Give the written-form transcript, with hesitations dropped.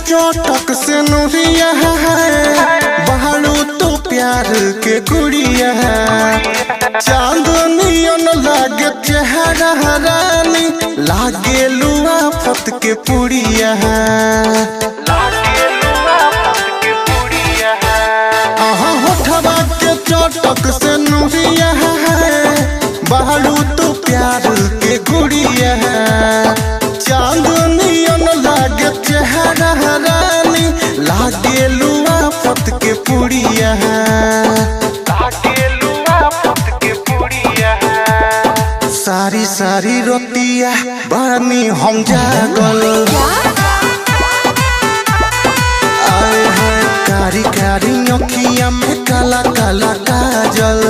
चोटक से नुरिया है बहारू तो प्यार के गुड़िया है। चांदनियन लागे चेहरा रानी लागे लुआ फत के पुड़िया है। होठवा के चोटक से नुरिया है बहारू तो प्यार के गुड़िया है। चांदनियन लागे चेहरा रानी लागे लुआ फत के पुड़िया है। सारी सारी रोतिया बानी हम जागल आए हैं कारी कारी अखियां में काला काला काजल।